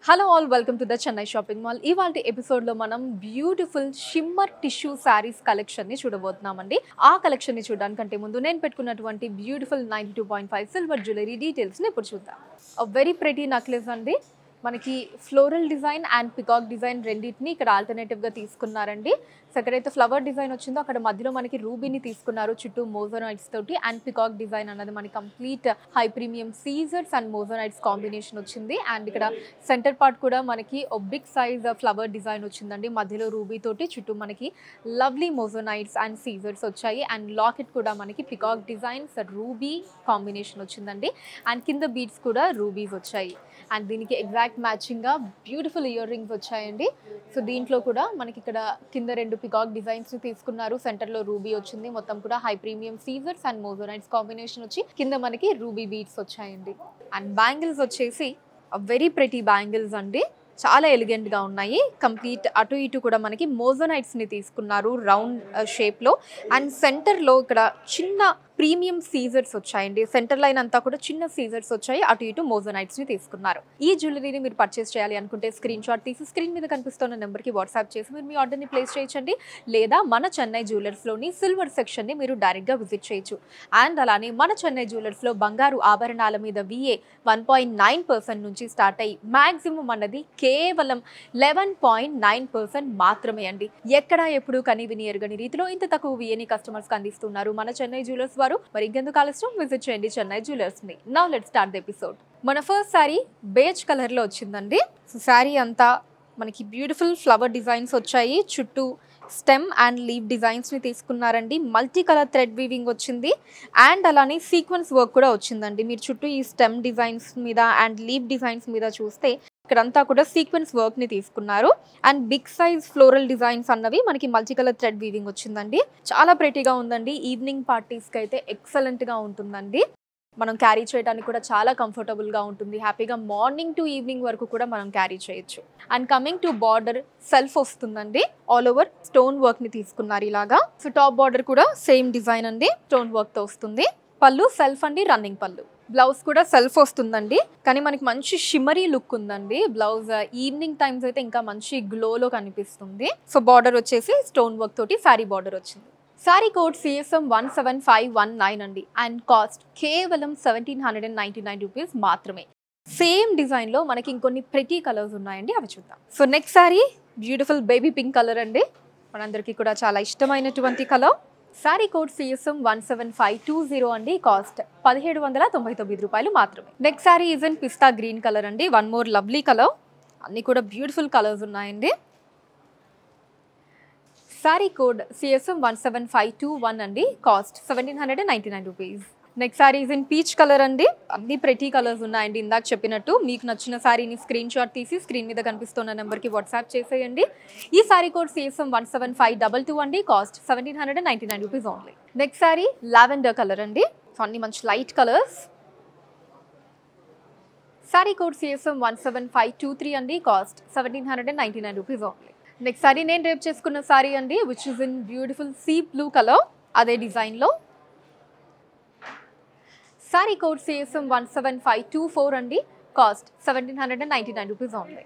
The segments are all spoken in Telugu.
Hello all welcome to the Chennai shopping mall. ఇవాల్టి ఎపిసోడ్ లో మనం beautiful shimmer tissue saris collection ని చూడబోతున్నామండి. ఆ కలెక్షన్ ని చూడడానికంటే ముందు నేను పెట్టుకున్నటువంటి బ్యూటిఫుల్ 92.5 సిల్వర్ జ్యువెలరీ డీటెయిల్స్ ని ఇప్పుడు చూద్దాం. వెరీ ప్రెటీ నెక్లెస్ అండి. మనకి floral design and peacock design రెండింటిని ఇక్కడ ఆల్టర్నేటివ్ గా తీసుకున్నారండి. సో ఎక్కడైతే ఫ్లవర్ డిజైన్ వచ్చిందో అక్కడ మధ్యలో మనకి రూబీని తీసుకున్నారు, చుట్టూ మోజోనైట్స్ తోటి. అండ్ పికాక్ డిజైన్ అన్నది మనకి కంప్లీట్ హై ప్రీమియం సీజర్స్ అండ్ మోజోనైట్స్ కాంబినేషన్ వచ్చింది. అండ్ ఇక్కడ సెంటర్ పార్ట్ కూడా మనకి ఒక బిగ్ సైజ్ ఫ్లవర్ డిజైన్ వచ్చిందండి. మధ్యలో రూబీ తోటి చుట్టూ మనకి లవ్లీ మోజోనైట్స్ అండ్ సీజర్స్ వచ్చాయి. అండ్ లాకెట్ కూడా మనకి పికాక్ డిజైన్స్ రూబీ కాంబినేషన్ వచ్చిందండి. అండ్ కింద బీడ్స్ కూడా రూబీస్ వచ్చాయి. అండ్ దీనికి ఎగ్జాక్ట్ మ్యాచింగ్ గా బ్యూటిఫుల్ ఇయర్ రింగ్స్ వచ్చాయండి. సో దీంట్లో కూడా మనకి ఇక్కడ కింద రెండు పికాక్ డిజైన్స్ ని తీసుకున్నారు, సెంటర్ లో రూబీ వచ్చింది. మొత్తం కూడా హై ప్రీమియం సీజర్స్ అండ్ మోజోనైట్స్ కాంబినేషన్ వచ్చి కింద మనకి రూబీ బీడ్స్ వచ్చాయండి. అండ్ బ్యాంగిల్స్ వచ్చేసి వెరీ ప్రెటీ బ్యాంగిల్స్ అండి, చాలా ఎలిగెంట్ గా ఉన్నాయి. కంప్లీట్ అటు ఇటు కూడా మనకి మోజోనైట్స్ ని తీసుకున్నారు రౌండ్ షేప్ లో. అండ్ సెంటర్ లో ఇక్కడ చిన్న ప్రీమియం సీజర్స్ వచ్చాయండి. సెంటర్ లైన్ అంతా కూడా చిన్న సీజర్స్ వచ్చాయి, అటు ఇటు మోజోనైట్స్ ని తీసుకున్నారు. ఈ జ్యువెలరీని మీరు పర్చేస్ చేయాలి అనుకుంటే స్క్రీన్ షాట్ తీసి స్క్రీన్ మీద కనిపిస్తున్న నెంబర్ కి వాట్సాప్ చేసి మీరు మీ ఆర్డర్ ని ప్లేస్ చేయొచ్చండి. లేదా మన చెన్నై జ్యువెలర్స్ లోని సిల్వర్ సెక్షన్ ని మీరు డైరెక్ట్ గా విజిట్ చేయొచ్చు. అండ్ అలానే మన చెన్నై జ్యువెలర్స్ లో బంగారు ఆభరణాల మీద VA 1.9% నుంచి స్టార్ట్ అయ్యి మాక్సిమం అన్నది కేవలం 11.9% మాత్రమే అండి. ఎక్కడ ఎప్పుడు కని విని ఎరగని రీతిలో ఇంత తక్కువ VAని కస్టమర్స్ కి అందిస్తున్నారు మన చెన్నై జ్యువెలర్స్ వారు. మరి ఇంకెందుకు ఆలస్యం, విజిట్ చేయండి చెన్నై జ్యువెలర్స్ ని. Now let's start the episode. మన ఫస్ట్ శారీ బేజ్ కలర్ లో వచ్చిందండి. సో శారీ అంతా మనకి బ్యూటిఫుల్ ఫ్లవర్ డిజైన్స్ వచ్చాయి, చుట్టూ స్టెమ్ అండ్ లీవ్ డిజైన్స్ ని తీసుకున్నారండి. మల్టీ కలర్ థ్రెడ్ వీవింగ్ వచ్చింది. అండ్ అలానే సీక్వెన్స్ వర్క్ కూడా వచ్చిందండి. మీరు చుట్టూ ఈ స్టెమ్ డిజైన్స్ మీద అండ్ లీవ్ డిజైన్స్ మీద చూస్తే ఇక్కడంతా కూడా సీక్వెన్స్ వర్క్ ని తీసుకున్నారు. And big size floral designs అన్నవి మనకి మల్టీ కలర్ థ్రెడ్ వీవింగ్ వచ్చిందండి. చాలా ప్రెటీగా ఉందండి. ఈవినింగ్ పార్టీస్ కి అయితే ఎక్సలెంట్ గా ఉంటుందండి. మనం క్యారీ చేయడానికి కూడా చాలా కంఫర్టబుల్ గా ఉంటుంది. హ్యాపీగా మార్నింగ్ టు ఈవినింగ్ వరకు కూడా మనం క్యారీ చేయొచ్చు. And coming to border self వస్తుందండి. ఆల్ ఓవర్ స్టోన్ వర్క్ ని తీసుకున్నారు ఇలాగా. సో టాప్ బార్డర్ కూడా సేమ్ డిజైన్ అండి, స్టోన్ వర్క్ తో వస్తుంది. పళ్ళు సెల్ఫ్ అండి, రన్నింగ్ పళ్ళు. బ్లౌజ్ కూడా సెల్ఫ్ వస్తుందండి, కానీ మనకి మంచి షిమ్మరీ లుక్ ఉందండి. బ్లౌజ్ ఈవినింగ్ టైమ్స్ అయితే ఇంకా మంచి గ్లోలో కనిపిస్తుంది. సో బార్డర్ వచ్చేసి స్టోన్ వర్క్ తోటి శారీ బార్డర్ వచ్చింది. శారీ కోడ్ CSM 17519 అండి. అండ్ కాస్ట్ కేవలం 1799 రూపీస్ మాత్రమే. సేమ్ డిజైన్ లో మనకి ఇంకొన్ని ప్రెటీ కలర్స్ ఉన్నాయండి, అవి చూద్దాం. So next sari beautiful baby pink colour అండి, మనందరికీ కూడా చాలా ఇష్టమైనటువంటి కలర్. శారీ కోడ్ CSM 17520 అండి. కాస్ట్ 1799 రూపాయలు మాత్రమే. Next sari is in pista green colour అండి. One more lovely colour. అన్ని కూడా బ్యూటిఫుల్ కలర్స్ ఉన్నాయండి. శారీ కోడ్ CSM 17521 అండి. Cost 1799 rupees. Next sari is in peach colour అండి. అన్ని ప్రెటీ కలర్స్ ఉన్నాయండి. ఇందాక చెప్పినట్టు మీకు నచ్చిన శారీని స్క్రీన్ షాట్ తీసి స్క్రీన్ మీద కనిపిస్తున్న నెంబర్కి వాట్సాప్ చేసేయండి. ఈ శారీ కోడ్ CSM 17522 అండి. Cost 1799 rupees only. Next sari lavender colour అండి. సో అన్ని మంచి light colours. Sari code CSM 17523 అండి. Cost 1799 rupees only. Next sari నేను రేపు చేసుకున్న శారీ అండి, which is in beautiful sea blue colour, అదే డిజైన్లో. శారీ కోడ్ CSM 17524 అండి. Cost 1799 rupees only.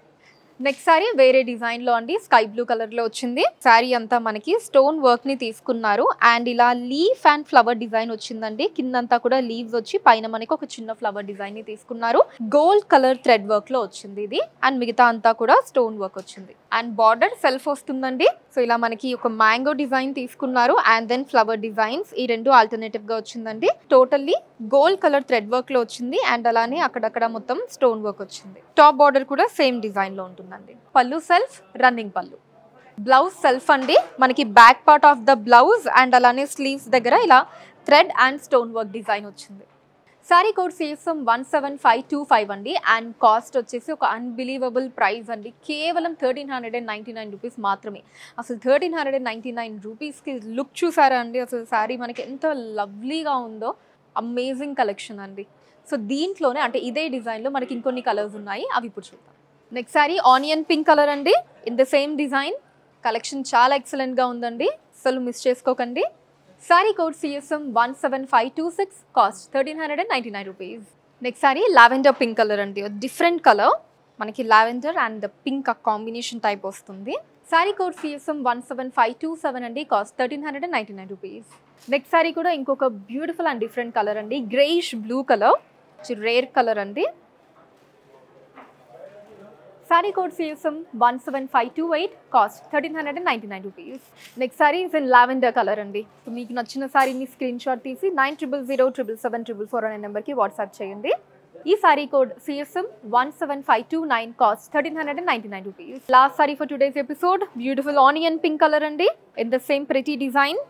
Next sari వేరే డిజైన్లో అండి, స్కై బ్లూ కలర్లో వచ్చింది. శారీ అంతా మనకి స్టోన్ వర్క్ని తీసుకున్నారు. అండ్ ఇలా లీఫ్ అండ్ ఫ్లవర్ డిజైన్ వచ్చిందండి. కిందంతా కూడా లీవ్స్ వచ్చి పైన మనకి ఒక చిన్న ఫ్లవర్ డిజైన్ని తీసుకున్నారు. గోల్డ్ కలర్ థ్రెడ్ వర్క్లో వచ్చింది ఇది. అండ్ మిగతా అంతా కూడా స్టోన్ వర్క్ వచ్చింది. అండ్ బార్డర్ సెల్ఫ్ వస్తుందండి. సో ఇలా మనకి ఒక మ్యాంగో డిజైన్ తీసుకున్నారు. అండ్ దెన్ ఫ్లవర్ డిజైన్స్, ఈ రెండు ఆల్టర్నేటివ్ గా వచ్చిందండి. Totally gold colour thread work లో వచ్చింది. అండ్ అలానే అక్కడక్కడ మొత్తం స్టోన్ వర్క్ వచ్చింది. టాప్ బార్డర్ కూడా సేమ్ డిజైన్ లో ఉంటుందండి. పళ్ళు సెల్ఫ్, రన్నింగ్ పళ్ళు. బ్లౌజ్ సెల్ఫ్ అండి. మనకి back part of the blouse and అలానే స్లీవ్స్ దగ్గర ఇలా thread and stone work design వచ్చింది. శారీ కోడ్ CSM 17525 అండి. అండ్ కాస్ట్ వచ్చేసి ఒక అన్బిలీవబుల్ ప్రైస్ అండి, కేవలం 1399 రూపీస్ మాత్రమే. అసలు 1399 రూపీస్కి లుక్ చూసారా అండి? అసలు శారీ మనకి ఎంత లవ్లీగా ఉందో, అమేజింగ్ కలెక్షన్ అండి. సో దీంట్లోనే అంటే ఇదే డిజైన్లో మనకి ఇంకొన్ని కలర్స్ ఉన్నాయి, అవి ఇప్పుడు చూద్దాం. Next sari onion pink colour అండి, in the same design. Collection చాలా ఎక్సలెంట్గా ఉందండి, అసలు మిస్ చేసుకోకండి. Sari code CSM 17526, cost 1399 rupees. Next sari lavender pink colour అండి, డిఫరెంట్ కలర్. మనకి lavender and pink combination type వస్తుంది. సారీ కోడ్ CSM 17527 అండి. Cost 1399 rupees. నెక్స్ట్ సారీ కూడా ఇంకొక బ్యూటిఫుల్ అండ్ డిఫరెంట్ కలర్ అండి. Greyish blue colour, rare colour అండి. Sari code CSM 17528, cost 1399 rupees. Next sari is in lavender colour అండి. సో మీకు నచ్చిన సారీని స్క్రీన్ షాట్ తీసి 9000077744 అనే నెంబర్కి వాట్సాప్ చేయండి. ఈ sari code CSM 17529, cost 1399 rupees. Last sari for today's episode, beautiful onion pink colour అండి, in the same pretty design.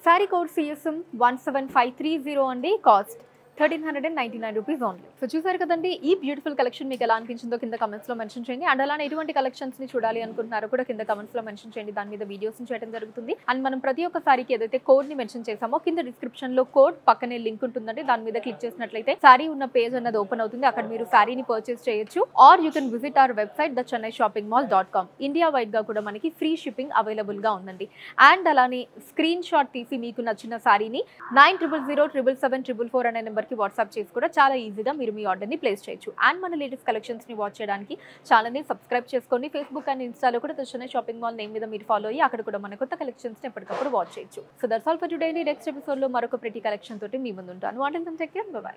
Sari code CSM 17530 అండి, కాస్ట్ 1399 రూపీస్ ఓన్లీ. సో చూసారు కదండి, ఈ బ్యూటిఫుల్ కలెక్షన్ మీకు ఎలా అనిపించిందో కింద కమెంట్స్లో మెన్షన్ చేయండి. అండ్ అలానే ఎటువంటి కలెక్షన్స్ని చూడాలి అనుకుంటున్నారో కూడా కింద కమెంట్స్లో మెన్షన్ చేయండి. దాని మీద వీడియోస్ని చేయడం జరుగుతుంది. అండ్ మనం ప్రతి ఒక్క సారీకి ఏదైతే కోడ్ని మెన్షన్ చేసామో కింద డిస్క్రిప్షన్లో కోడ్ పక్కనే లింక్ ఉంటుందండి. దాని మీద క్లిక్ చేసినట్లయితే సారీ ఉన్న పేజ్ అన్నది ఓపెన్ అవుతుంది. అక్కడ మీరు సారీని పర్చేస్ చేయొచ్చు. Or you can visit our website thechennai-shoppingmall.com. India వైడ్గా కూడా మనకి ఫ్రీ షిప్పింగ్ అవైలబుల్గా ఉందండి. అండ్ అలానే స్క్రీన్ షాట్ తీసి మీకు నచ్చిన సారీని 9000077744 అనే నెంబర్కి వాట్సాప్ చేసి కూడా చాలా ఈజీగా మీరు మీ ఆర్డర్ని ప్లేస్ చేయొచ్చు. అండ్ మన లేటెస్ట్ కలెక్షన్స్ని వాచ్ చేయడానికి ఛానల్ని సబ్స్క్రైబ్ చేసుకోండి. ఫేస్బుక్ అండ్ ఇన్స్టాలో కూడా చెన్నై షాపింగ్ మాల్ నేమ్ మీద మీరు ఫాలో అయ్యి అక్కడ కూడా మన కొత్త కలెక్షన్స్ని ఎప్పటికప్పుడు వాచ్ చేయొచ్చు. So that's all for today. Next ఎపిసోడ్లో మరొక ప్రిటీ కలెక్షన్ తోటి మీ ముందు ఉంటాను. వాటిని టేక్ కేర్, బై.